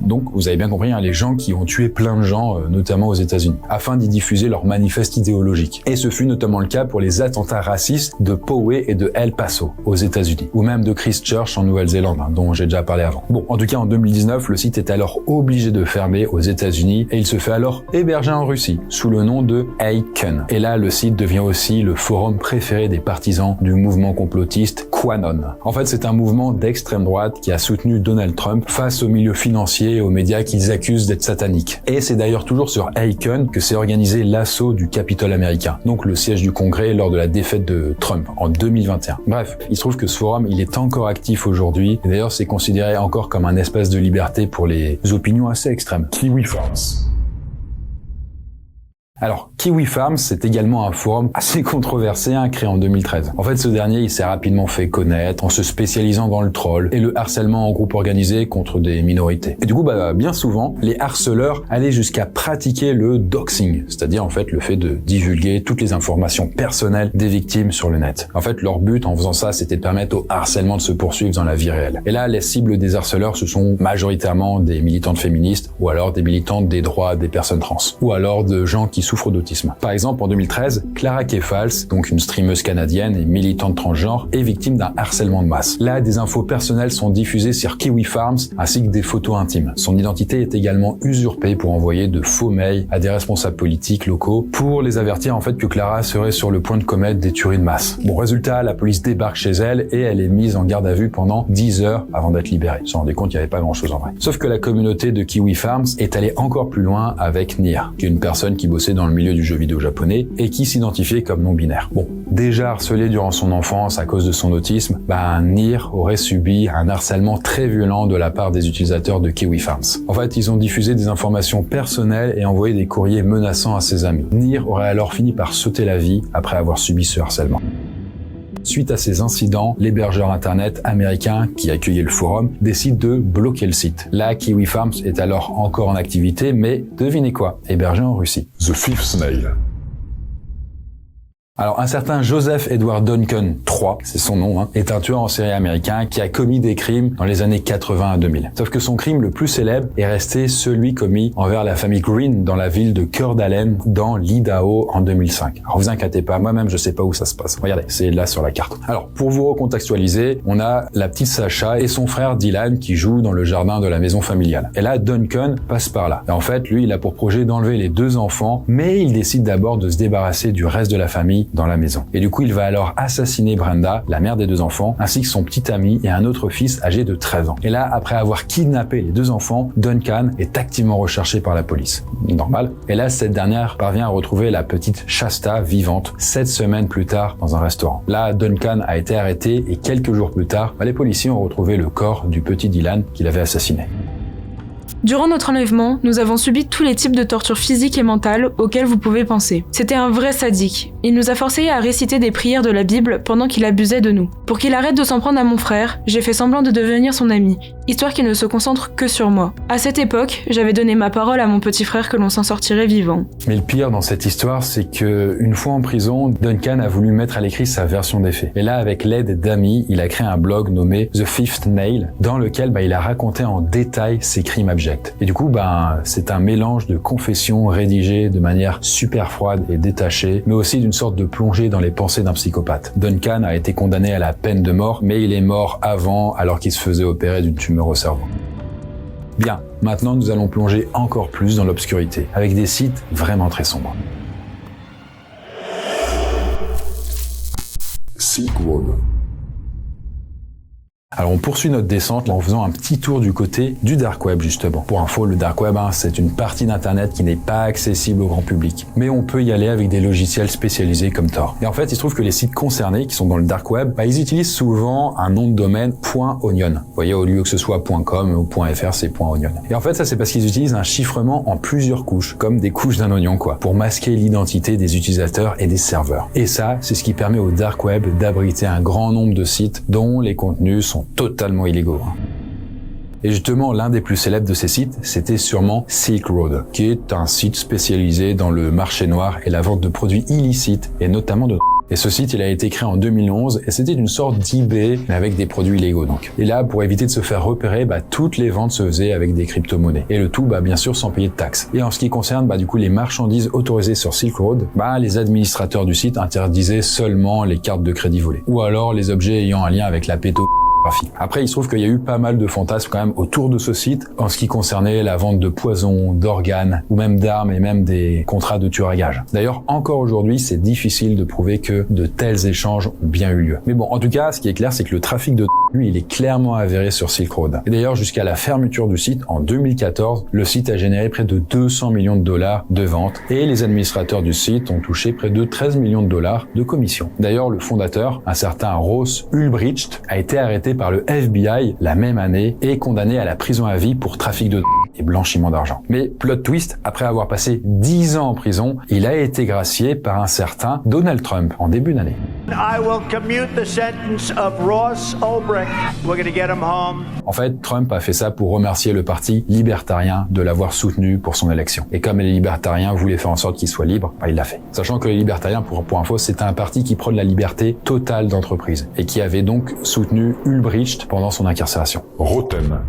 Donc vous avez bien compris, les gens qui ont tué plein de gens, notamment aux États-Unis, afin d'y diffuser leur manifeste idéologique. Et ce fut notamment le cas pour les attentats racistes de Poway et de El Paso aux États-Unis, ou même de Christchurch en Nouvelle-Zélande, dont j'ai déjà parlé avant. Bon, en tout cas en 2019, le site est alors obligé de fermer aux États-Unis et il se fait alors héberger en Russie sous le nom de Aiken. Et là, le site devient aussi le forum préféré des partisans du mouvement complotiste QAnon. En fait, c'est un mouvement d'extrême droite qui a soutenu Donald Trump face aux milieux financiers et aux médias qu'ils accusent d'être sataniques. Et c'est d'ailleurs toujours sur Aiken que s'est organisé l'assaut du Capitole américain, donc le siège du Congrès lors de la défaite de Trump en 2021. Bref, il se trouve que ce forum, il est encore actif aujourd'hui, et d'ailleurs c'est considéré encore comme un espace de liberté pour les opinions assez extrêmes. Kiwi Farms. Alors, Kiwi Farms, c'est également un forum assez controversé, créé en 2013. En fait, ce dernier, il s'est rapidement fait connaître en se spécialisant dans le troll et le harcèlement en groupe organisé contre des minorités. Et du coup, bien souvent, les harceleurs allaient jusqu'à pratiquer le doxing, c'est-à-dire en fait le fait de divulguer toutes les informations personnelles des victimes sur le net. En fait, leur but en faisant ça, c'était de permettre au harcèlement de se poursuivre dans la vie réelle. Et là, les cibles des harceleurs, ce sont majoritairement des militantes féministes ou alors des militantes des droits des personnes trans, ou alors de gens qui souffrent d'autisme. Par exemple, en 2013, Clara Kefals, donc une streameuse canadienne et militante transgenre, est victime d'un harcèlement de masse. Là, des infos personnelles sont diffusées sur Kiwi Farms ainsi que des photos intimes. Son identité est également usurpée pour envoyer de faux mails à des responsables politiques locaux pour les avertir en fait que Clara serait sur le point de commettre des tueries de masse. Bon, résultat, la police débarque chez elle et elle est mise en garde à vue pendant 10 heures avant d'être libérée. On se rendait compte qu'il n'y avait pas grand chose en vrai. Sauf que la communauté de Kiwi Farms est allée encore plus loin avec Nier, qui est une personne qui bossait dans le milieu du jeu vidéo japonais et qui s'identifiait comme non-binaire. Bon, déjà harcelé durant son enfance à cause de son autisme, Nier aurait subi un harcèlement très violent de la part des utilisateurs de Kiwi Farms. En fait, ils ont diffusé des informations personnelles et envoyé des courriers menaçants à ses amis. Nier aurait alors fini par sauter la vie après avoir subi ce harcèlement. Suite à ces incidents, l'hébergeur internet américain qui accueillait le forum décide de bloquer le site. Là, Kiwi Farms est alors encore en activité, mais devinez quoi, hébergé en Russie. The Fifth Snail. Alors, un certain Joseph Edward Duncan III, c'est son nom, est un tueur en série américain qui a commis des crimes dans les années 80 à 2000. Sauf que son crime le plus célèbre est resté celui commis envers la famille Green dans la ville de Coeur d'Alene, dans l'Idaho, en 2005. Alors, vous inquiétez pas, moi-même, je sais pas où ça se passe. Regardez, c'est là sur la carte. Alors, pour vous recontextualiser, on a la petite Sacha et son frère Dylan qui jouent dans le jardin de la maison familiale. Et là, Duncan passe par là. Et en fait, lui, il a pour projet d'enlever les 2 enfants, mais il décide d'abord de se débarrasser du reste de la famille dans la maison. Et du coup, il va alors assassiner Brenda, la mère des 2 enfants, ainsi que son petit ami et un autre fils âgé de 13 ans. Et là, après avoir kidnappé les 2 enfants, Duncan est activement recherché par la police. Normal. Et là, cette dernière parvient à retrouver la petite Shasta vivante 7 semaines plus tard dans un restaurant. Là, Duncan a été arrêté et quelques jours plus tard, les policiers ont retrouvé le corps du petit Dylan qu'il avait assassiné. Durant notre enlèvement, nous avons subi tous les types de tortures physiques et mentales auxquelles vous pouvez penser. C'était un vrai sadique. Il nous a forcés à réciter des prières de la Bible pendant qu'il abusait de nous. Pour qu'il arrête de s'en prendre à mon frère, j'ai fait semblant de devenir son ami, histoire qu'il ne se concentre que sur moi. À cette époque, j'avais donné ma parole à mon petit frère que l'on s'en sortirait vivant. Mais le pire dans cette histoire, c'est que une fois en prison, Duncan a voulu mettre à l'écrit sa version des faits. Et là, avec l'aide d'amis, il a créé un blog nommé The Fifth Nail, dans lequel il a raconté en détail ses crimes abjects. Et du coup, c'est un mélange de confessions rédigées de manière super froide et détachée, mais aussi d'une sorte de plongée dans les pensées d'un psychopathe. Duncan a été condamné à la peine de mort, mais il est mort avant, alors qu'il se faisait opérer d'une tumeur au cerveau. Bien, maintenant nous allons plonger encore plus dans l'obscurité, avec des sites vraiment très sombres. Silk Road. Alors on poursuit notre descente en faisant un petit tour du côté du Dark Web justement. Pour info, le Dark Web, c'est une partie d'Internet qui n'est pas accessible au grand public. Mais on peut y aller avec des logiciels spécialisés comme Tor. Et en fait, il se trouve que les sites concernés qui sont dans le Dark Web, ils utilisent souvent un nom de domaine .onion. Vous voyez, au lieu que ce soit .com ou .fr, c'est .onion. Et en fait, ça c'est parce qu'ils utilisent un chiffrement en plusieurs couches, comme des couches d'un oignon pour masquer l'identité des utilisateurs et des serveurs. Et ça, c'est ce qui permet au Dark Web d'abriter un grand nombre de sites dont les contenus sont totalement illégaux. Et justement, l'un des plus célèbres de ces sites, c'était sûrement Silk Road, qui est un site spécialisé dans le marché noir et la vente de produits illicites, et notamment de Et ce site, il a été créé en 2011 et c'était une sorte d'eBay, mais avec des produits illégaux donc. Et là, pour éviter de se faire repérer, toutes les ventes se faisaient avec des crypto-monnaies. Et le tout, bien sûr, sans payer de taxes. Et en ce qui concerne, du coup, les marchandises autorisées sur Silk Road, les administrateurs du site interdisaient seulement les cartes de crédit volées. Ou alors les objets ayant un lien avec la pétographie. Après, il se trouve qu'il y a eu pas mal de fantasmes quand même autour de ce site en ce qui concernait la vente de poisons, d'organes ou même d'armes et même des contrats de tueurs à gages. D'ailleurs, encore aujourd'hui, c'est difficile de prouver que de tels échanges ont bien eu lieu. Mais bon, en tout cas, ce qui est clair, c'est que le trafic de lui, il est clairement avéré sur Silk Road. Et d'ailleurs, jusqu'à la fermeture du site en 2014, le site a généré près de 200 millions de dollars de ventes et les administrateurs du site ont touché près de 13 millions de dollars de commissions. D'ailleurs, le fondateur, un certain Ross Ulbricht, a été arrêté par le FBI la même année et condamné à la prison à vie pour trafic de et blanchiment d'argent. Mais plot twist, après avoir passé 10 ans en prison, il a été gracié par un certain Donald Trump en début d'année. I will commute the sentence of Ross Ulbricht. We're going to get him home. En fait, Trump a fait ça pour remercier le parti libertarien de l'avoir soutenu pour son élection. Et comme les libertariens voulaient faire en sorte qu'il soit libre, il l'a fait. Sachant que les libertariens, pour info, c'est un parti qui prône la liberté totale d'entreprise et qui avait donc soutenu Ulbricht pendant son incarcération. Rotten.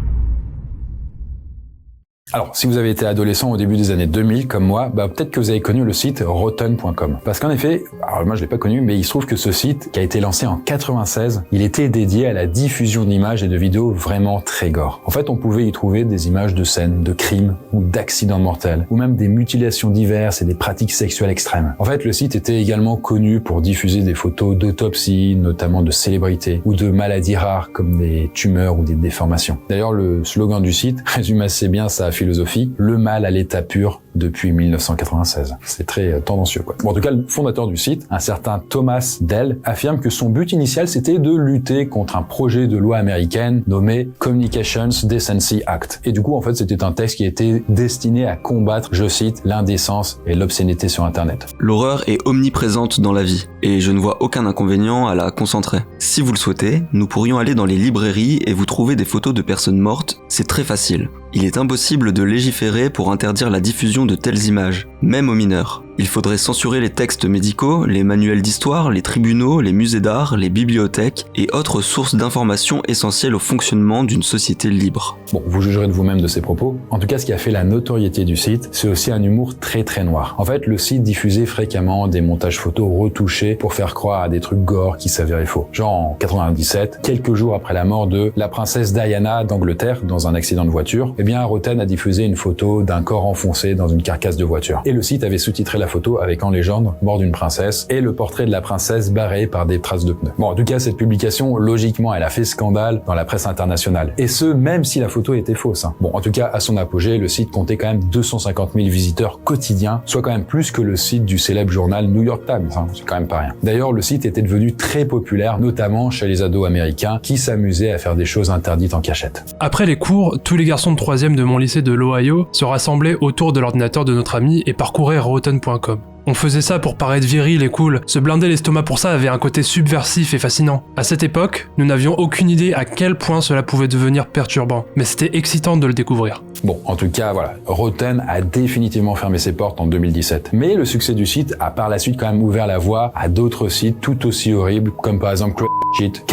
Alors, si vous avez été adolescent au début des années 2000, comme moi, peut-être que vous avez connu le site rotten.com. Parce qu'en effet, alors moi je l'ai pas connu, mais il se trouve que ce site, qui a été lancé en 96, il était dédié à la diffusion d'images et de vidéos vraiment très gore. En fait, on pouvait y trouver des images de scènes, de crimes ou d'accidents mortels, ou même des mutilations diverses et des pratiques sexuelles extrêmes. En fait, le site était également connu pour diffuser des photos d'autopsies, notamment de célébrités, ou de maladies rares comme des tumeurs ou des déformations. D'ailleurs, le slogan du site résume assez bien sa philosophie, le mal à l'état pur depuis 1996. C'est très tendancieux, quoi. Bon, en tout cas, le fondateur du site, un certain Thomas Dell, affirme que son but initial, c'était de lutter contre un projet de loi américaine nommé Communications Decency Act. Et du coup, en fait, c'était un texte qui était destiné à combattre, je cite, l'indécence et l'obscénité sur Internet. L'horreur est omniprésente dans la vie, et je ne vois aucun inconvénient à la concentrer. Si vous le souhaitez, nous pourrions aller dans les librairies et vous trouver des photos de personnes mortes, c'est très facile. Il est impossible de légiférer pour interdire la diffusion de telles images, même aux mineurs. Il faudrait censurer les textes médicaux, les manuels d'histoire, les tribunaux, les musées d'art, les bibliothèques et autres sources d'informations essentielles au fonctionnement d'une société libre. Bon, vous jugerez de vous-même de ces propos. En tout cas, ce qui a fait la notoriété du site, c'est aussi un humour très très noir. En fait, le site diffusait fréquemment des montages photos retouchés pour faire croire à des trucs gore qui s'avéraient faux. Genre en 97, quelques jours après la mort de la princesse Diana d'Angleterre dans un accident de voiture, Rotten a diffusé une photo d'un corps enfoncé dans une carcasse de voiture. Et le site avait sous-titré la photo avec en légende « Mort d'une princesse » et le portrait de la princesse barré par des traces de pneus. Bon, en tout cas, cette publication, logiquement, elle a fait scandale dans la presse internationale. Et ce, même si la photo était fausse. Bon, en tout cas, à son apogée, le site comptait quand même 250 000 visiteurs quotidiens, soit quand même plus que le site du célèbre journal New York Times. C'est quand même pas rien. D'ailleurs, le site était devenu très populaire, notamment chez les ados américains qui s'amusaient à faire des choses interdites en cachette. Après les cours, tous les garçons de 3e de mon lycée de l'Ohio se rassemblaient autour de l'ordinateur de notre ami et parcouraient rotten.com. On faisait ça pour paraître viril et cool, se blinder l'estomac pour ça avait un côté subversif et fascinant. À cette époque, nous n'avions aucune idée à quel point cela pouvait devenir perturbant, mais c'était excitant de le découvrir. Bon, en tout cas, voilà, Rotten a définitivement fermé ses portes en 2017. Mais le succès du site a par la suite quand même ouvert la voie à d'autres sites tout aussi horribles, comme par exemple Shit,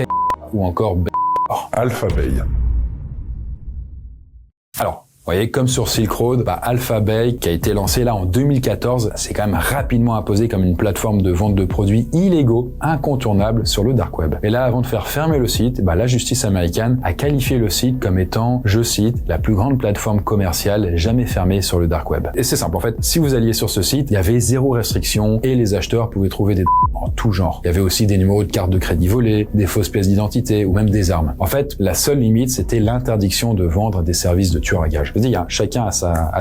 ou encore Alphabay. Alors, vous voyez, comme sur Silk Road, Alphabay, qui a été lancé là en 2014, s'est quand même rapidement imposé comme une plateforme de vente de produits illégaux incontournable sur le dark web. Et là, avant de faire fermer le site, la justice américaine a qualifié le site comme étant, je cite, la plus grande plateforme commerciale jamais fermée sur le dark web. Et c'est simple, en fait, si vous alliez sur ce site, il y avait zéro restriction et les acheteurs pouvaient trouver des en tout genre. Il y avait aussi des numéros de cartes de crédit volés, des fausses pièces d'identité ou même des armes. En fait, la seule limite, c'était l'interdiction de vendre des services de tueurs à gages. Je veux dire, chacun a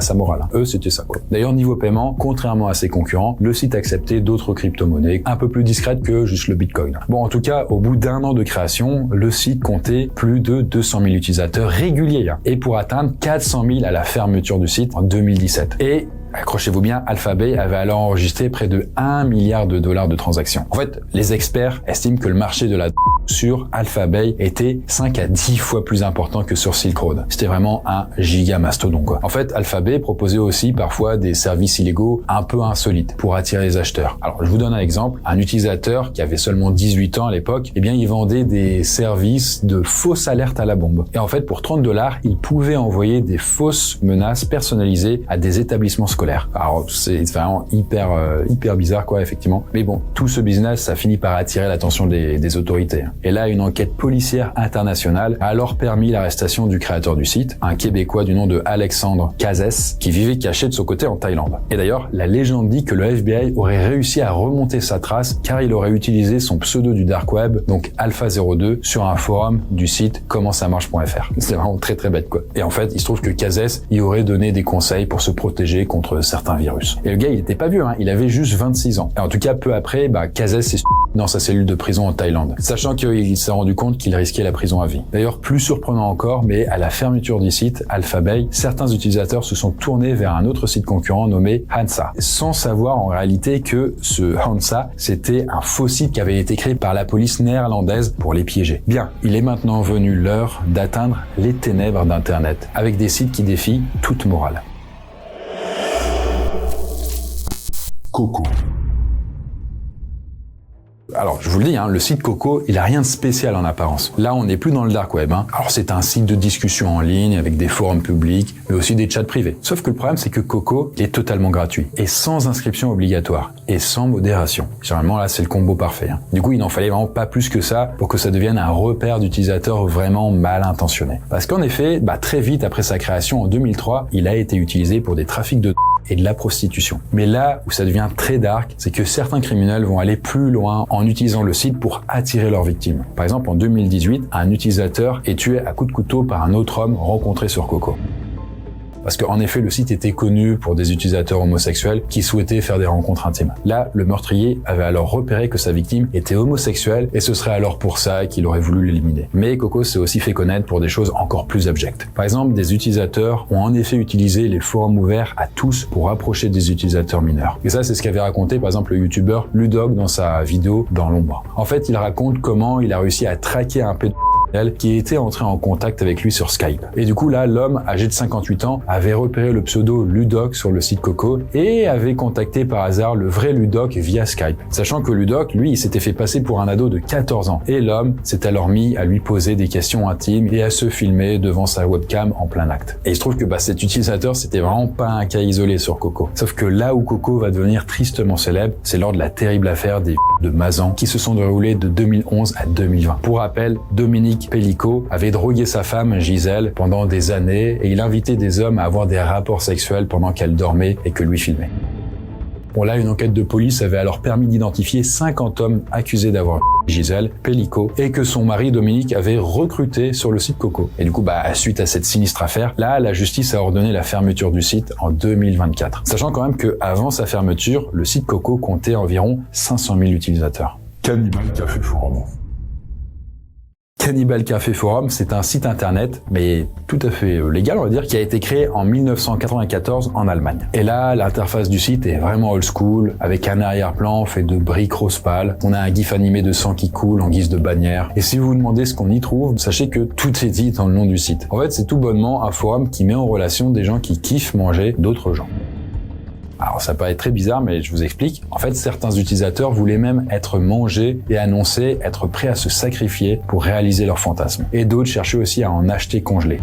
sa morale. Eux, c'était ça, quoi. D'ailleurs, niveau paiement, contrairement à ses concurrents, le site acceptait d'autres crypto-monnaies un peu plus discrètes que juste le Bitcoin. Bon, en tout cas, au bout d'un an de création, le site comptait plus de 200 000 utilisateurs réguliers et pour atteindre 400 000 à la fermeture du site en 2017. Et accrochez-vous bien, Alphabay avait alors enregistré près de 1 milliard de dollars de transactions. En fait, les experts estiment que le marché de la sur Alphabay était 5 à 10 fois plus important que sur Silk Road. C'était vraiment un giga mastodon, quoi. En fait, Alphabay proposait aussi parfois des services illégaux un peu insolites pour attirer les acheteurs. Alors, je vous donne un exemple. Un utilisateur qui avait seulement 18 ans à l'époque, eh bien, il vendait des services de fausses alertes à la bombe. Et en fait, pour $30, il pouvait envoyer des fausses menaces personnalisées à des établissements scolaires. Alors, c'est vraiment hyper bizarre, quoi, effectivement. Mais bon, tout ce business, ça finit par attirer l'attention des autorités. Et là, une enquête policière internationale a alors permis l'arrestation du créateur du site, un Québécois du nom de Alexandre Cazès, qui vivait caché de son côté en Thaïlande. Et d'ailleurs, la légende dit que le FBI aurait réussi à remonter sa trace car il aurait utilisé son pseudo du dark web, donc Alpha02, sur un forum du site commentsamarche.fr. C'est vraiment très bête, quoi. Et en fait, il se trouve que Cazès y aurait donné des conseils pour se protéger contre certains virus. Et le gars, il était pas vieux, il avait juste 26 ans. Et en tout cas, peu après, Cazès s'est dans sa cellule de prison en Thaïlande, sachant qu'il s'est rendu compte qu'il risquait la prison à vie. D'ailleurs, plus surprenant encore, mais à la fermeture du site Alphabay, certains utilisateurs se sont tournés vers un autre site concurrent nommé Hansa, sans savoir en réalité que ce Hansa, c'était un faux site qui avait été créé par la police néerlandaise pour les piéger. Bien, il est maintenant venu l'heure d'atteindre les ténèbres d'Internet, avec des sites qui défient toute morale. Coco. Alors, je vous le dis, le site Coco, il a rien de spécial en apparence. Là, on n'est plus dans le dark web. Alors, c'est un site de discussion en ligne avec des forums publics, mais aussi des chats privés. Sauf que le problème, c'est que Coco est totalement gratuit et sans inscription obligatoire et sans modération. Généralement, là, c'est le combo parfait. Du coup, il n'en fallait vraiment pas plus que ça pour que ça devienne un repère d'utilisateurs vraiment mal intentionnés. Parce qu'en effet, très vite après sa création en 2003, il a été utilisé pour des trafics de et de la prostitution. Mais là où ça devient très dark, c'est que certains criminels vont aller plus loin en utilisant le site pour attirer leurs victimes. Par exemple, en 2018, un utilisateur est tué à coups de couteau par un autre homme rencontré sur Coco. Parce qu'en effet, le site était connu pour des utilisateurs homosexuels qui souhaitaient faire des rencontres intimes. Là, le meurtrier avait alors repéré que sa victime était homosexuelle et ce serait alors pour ça qu'il aurait voulu l'éliminer. Mais Coco s'est aussi fait connaître pour des choses encore plus abjectes. Par exemple, des utilisateurs ont en effet utilisé les forums ouverts à tous pour approcher des utilisateurs mineurs. Et ça, c'est ce qu'avait raconté par exemple le youtubeur Ludog dans sa vidéo Dans l'ombre. En fait, il raconte comment il a réussi à traquer un pédophile qui était entré en contact avec lui sur Skype. Et du coup là, l'homme âgé de 58 ans avait repéré le pseudo Ludoc sur le site Coco et avait contacté par hasard le vrai Ludoc via Skype. Sachant que Ludoc, lui, il s'était fait passer pour un ado de 14 ans. Et l'homme s'est alors mis à lui poser des questions intimes et à se filmer devant sa webcam en plein acte. Et il se trouve que cet utilisateur, c'était vraiment pas un cas isolé sur Coco. Sauf que là où Coco va devenir tristement célèbre, c'est lors de la terrible affaire des de Mazan qui se sont déroulées de 2011 à 2020. Pour rappel, Dominique Pellico avait drogué sa femme Gisèle pendant des années et il invitait des hommes à avoir des rapports sexuels pendant qu'elle dormait et que lui filmait. Bon là, une enquête de police avait alors permis d'identifier 50 hommes accusés d'avoir Gisèle Pellico et que son mari Dominique avait recruté sur le site Coco. Et du coup, suite à cette sinistre affaire, là, la justice a ordonné la fermeture du site en 2024. Sachant quand même qu'avant sa fermeture, le site Coco comptait environ 500 000 utilisateurs. Cannibal Café Forum. Cannibal Café Forum, c'est un site internet, mais tout à fait légal, on va dire, qui a été créé en 1994 en Allemagne. Et là, l'interface du site est vraiment old school, avec un arrière-plan fait de briques rose pâle. On a un gif animé de sang qui coule en guise de bannière. Et si vous vous demandez ce qu'on y trouve, sachez que tout est dit dans le nom du site. En fait, c'est tout bonnement un forum qui met en relation des gens qui kiffent manger d'autres gens. Alors ça paraît très bizarre, mais je vous explique. En fait, certains utilisateurs voulaient même être mangés et annoncer être prêts à se sacrifier pour réaliser leurs fantasmes. Et d'autres cherchaient aussi à en acheter congelés.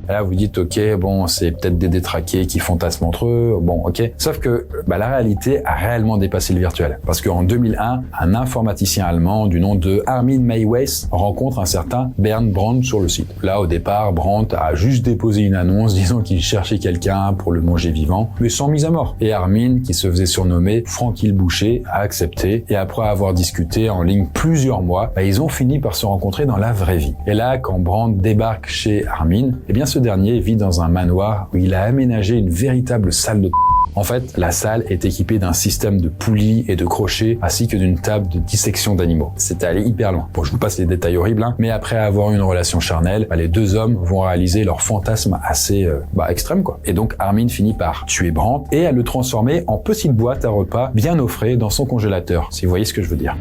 Là, vous dites, ok, bon, c'est peut-être des détraqués qui fantasment entre eux, bon, ok. Sauf que la réalité a réellement dépassé le virtuel. Parce qu'en 2001, un informaticien allemand du nom de Armin Meiwes rencontre un certain Bernd Brandt sur le site. Là, au départ, Brandt a juste déposé une annonce disant qu'il cherchait quelqu'un pour le manger vivant, mais sans mise à mort. Et Armin, qui se faisait surnommer Francky le Boucher, a accepté. Et après avoir discuté en ligne plusieurs mois, ils ont fini par se rencontrer dans la vraie vie. Et là, quand Brandt débarque chez Armin, ce dernier vit dans un manoir où il a aménagé une véritable salle de En fait, la salle est équipée d'un système de poulies et de crochets ainsi que d'une table de dissection d'animaux. C'était allé hyper loin. Bon, je vous passe les détails horribles, hein, mais après avoir eu une relation charnelle, les deux hommes vont réaliser leur fantasme assez extrême, quoi. Et donc Armin finit par tuer Brandt et à le transformer en petite boîte à repas bien au frais dans son congélateur, si vous voyez ce que je veux dire.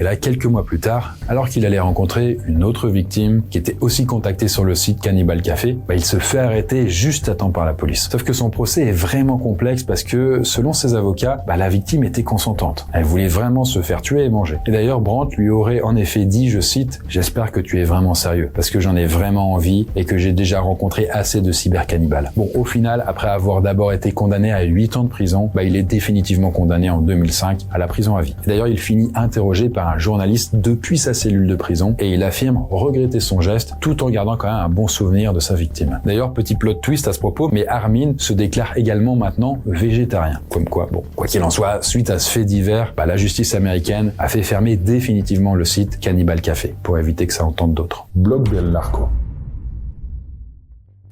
Et là, quelques mois plus tard, alors qu'il allait rencontrer une autre victime qui était aussi contactée sur le site Cannibal Café, il se fait arrêter juste à temps par la police. Sauf que son procès est vraiment complexe parce que, selon ses avocats, la victime était consentante. Elle voulait vraiment se faire tuer et manger. Et d'ailleurs, Brandt lui aurait en effet dit, je cite, « J'espère que tu es vraiment sérieux, parce que j'en ai vraiment envie et que j'ai déjà rencontré assez de cybercannibales. » Bon, au final, après avoir d'abord été condamné à 8 ans de prison, il est définitivement condamné en 2005 à la prison à vie. Et d'ailleurs, il finit interrogé par un journaliste depuis sa cellule de prison et il affirme regretter son geste tout en gardant quand même un bon souvenir de sa victime. D'ailleurs, petit plot twist à ce propos, mais Armin se déclare également maintenant végétarien. Comme quoi, quoi qu'il en soit, suite à ce fait divers, la justice américaine a fait fermer définitivement le site Cannibal Café pour éviter que ça en tente d'autres. Blog del Narco.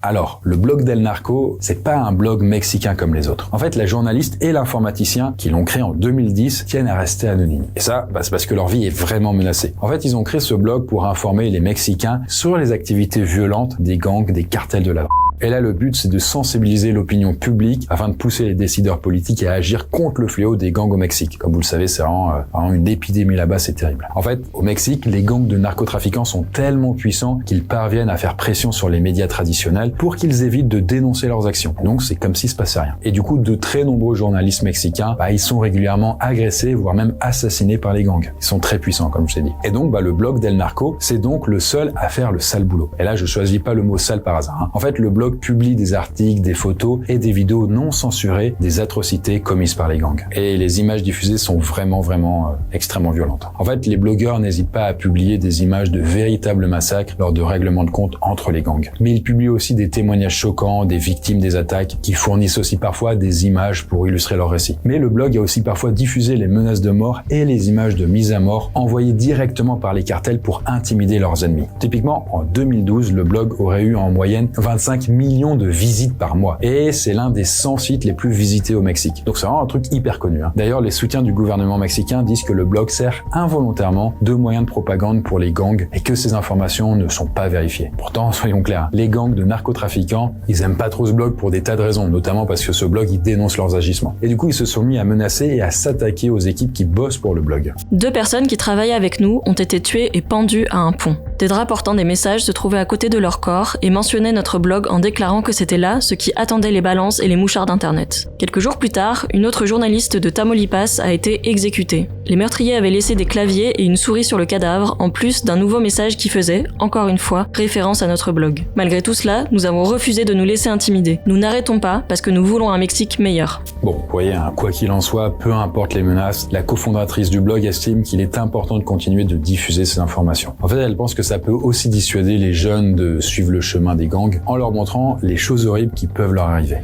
Alors, le blog del Narco, c'est pas un blog mexicain comme les autres. En fait, la journaliste et l'informaticien qui l'ont créé en 2010 tiennent à rester anonymes. Et ça, c'est parce que leur vie est vraiment menacée. En fait, ils ont créé ce blog pour informer les Mexicains sur les activités violentes des gangs, des cartels de la drogue. Et là, le but, c'est de sensibiliser l'opinion publique afin de pousser les décideurs politiques à agir contre le fléau des gangs au Mexique. Comme vous le savez, c'est vraiment une épidémie là-bas, c'est terrible. En fait, au Mexique, les gangs de narcotrafiquants sont tellement puissants qu'ils parviennent à faire pression sur les médias traditionnels pour qu'ils évitent de dénoncer leurs actions. Donc, c'est comme s'il se passait rien. Et du coup, de très nombreux journalistes mexicains, ils sont régulièrement agressés, voire même assassinés par les gangs. Ils sont très puissants, comme je t'ai dit. Et donc, le blog del Narco, c'est donc le seul à faire le sale boulot. Et là, je choisis pas le mot sale par hasard, hein. En fait, le blog publie des articles, des photos et des vidéos non censurées des atrocités commises par les gangs. Et les images diffusées sont vraiment extrêmement violentes. En fait, les blogueurs n'hésitent pas à publier des images de véritables massacres lors de règlements de compte entre les gangs. Mais ils publient aussi des témoignages choquants des victimes des attaques qui fournissent aussi parfois des images pour illustrer leur récit. Mais le blog a aussi parfois diffusé les menaces de mort et les images de mise à mort envoyées directement par les cartels pour intimider leurs ennemis. Typiquement, en 2012, le blog aurait eu en moyenne 25 millions de visites par mois. Et c'est l'un des 100 sites les plus visités au Mexique. Donc c'est vraiment un truc hyper connu, hein. D'ailleurs, les soutiens du gouvernement mexicain disent que le blog sert involontairement de moyen de propagande pour les gangs et que ces informations ne sont pas vérifiées. Pourtant, soyons clairs, les gangs de narcotrafiquants, ils aiment pas trop ce blog pour des tas de raisons, notamment parce que ce blog, il dénonce leurs agissements. Et du coup, ils se sont mis à menacer et à s'attaquer aux équipes qui bossent pour le blog. 2 personnes qui travaillaient avec nous ont été tuées et pendues à un pont. Des draps portant des messages se trouvaient à côté de leur corps et mentionnaient notre blog en déclarant que c'était là ce qui attendait les balances et les mouchards d'internet. Quelques jours plus tard, une autre journaliste de Tamaulipas a été exécutée. Les meurtriers avaient laissé des claviers et une souris sur le cadavre, en plus d'un nouveau message qui faisait, encore une fois, référence à notre blog. Malgré tout cela, nous avons refusé de nous laisser intimider. Nous n'arrêtons pas parce que nous voulons un Mexique meilleur. Bon, vous voyez, quoi qu'il en soit, peu importe les menaces, la cofondatrice du blog estime qu'il est important de continuer de diffuser ces informations. En fait, elle pense que ça peut aussi dissuader les jeunes de suivre le chemin des gangs en leur montrant les choses horribles qui peuvent leur arriver.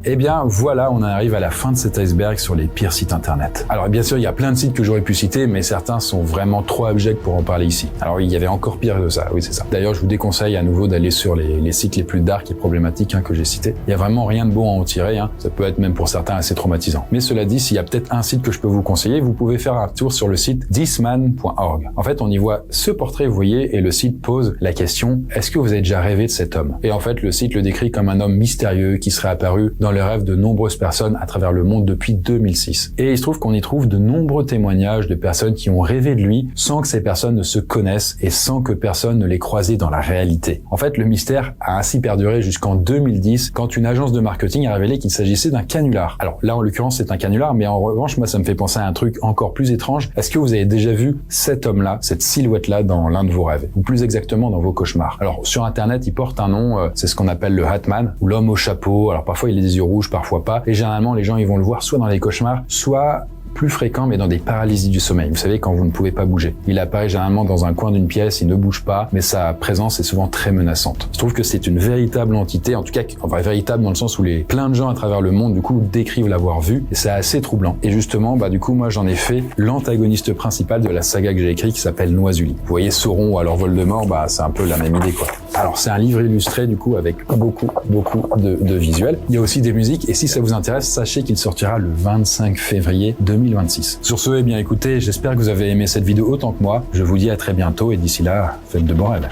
Eh bien voilà, on arrive à la fin de cet iceberg sur les pires sites internet. Alors bien sûr, il y a plein de sites que j'aurais pu citer, mais certains sont vraiment trop abjects pour en parler ici. Alors il y avait encore pire que ça, oui c'est ça. D'ailleurs, je vous déconseille à nouveau d'aller sur les sites les plus dark et problématiques que j'ai cités. Il y a vraiment rien de bon à en tirer, ça peut être même pour certains assez traumatisant. Mais cela dit, s'il y a peut-être un site que je peux vous conseiller, vous pouvez faire un tour sur le site thisman.org. En fait, on y voit ce portrait, vous voyez, et le site pose la question, est-ce que vous avez déjà rêvé de cet homme? Et en fait, le site le décrit comme un homme mystérieux qui serait apparu dans le rêve de nombreuses personnes à travers le monde depuis 2006. Et il se trouve qu'on y trouve de nombreux témoignages de personnes qui ont rêvé de lui sans que ces personnes ne se connaissent et sans que personne ne les croisait dans la réalité. En fait, le mystère a ainsi perduré jusqu'en 2010 quand une agence de marketing a révélé qu'il s'agissait d'un canular. Alors là, en l'occurrence, c'est un canular, mais en revanche, moi, ça me fait penser à un truc encore plus étrange. Est-ce que vous avez déjà vu cet homme-là, cette silhouette-là dans l'un de vos rêves? Ou plus exactement dans vos cauchemars? Alors, sur Internet, il porte un nom, c'est ce qu'on appelle le Hatman, ou l'homme au chapeau. Alors parfois, il a des yeux rouges, parfois pas. Et généralement, les gens, ils vont le voir soit dans les cauchemars, soit plus fréquent, mais dans des paralysies du sommeil. Vous savez, quand vous ne pouvez pas bouger. Il apparaît généralement dans un coin d'une pièce, il ne bouge pas, mais sa présence est souvent très menaçante. Je trouve que c'est une véritable entité, en tout cas, véritable dans le sens où plein de gens à travers le monde, du coup, décrivent l'avoir vu, et c'est assez troublant. Et justement, du coup, moi, j'en ai fait l'antagoniste principal de la saga que j'ai écrite, qui s'appelle Noisuli. Vous voyez, Sauron ou alors Voldemort, c'est un peu la même idée, quoi. Alors c'est un livre illustré du coup avec beaucoup de visuels. Il y a aussi des musiques et si ça vous intéresse, sachez qu'il sortira le 25 février 2026. Sur ce, eh bien écoutez, j'espère que vous avez aimé cette vidéo autant que moi. Je vous dis à très bientôt et d'ici là, faites de bons rêves.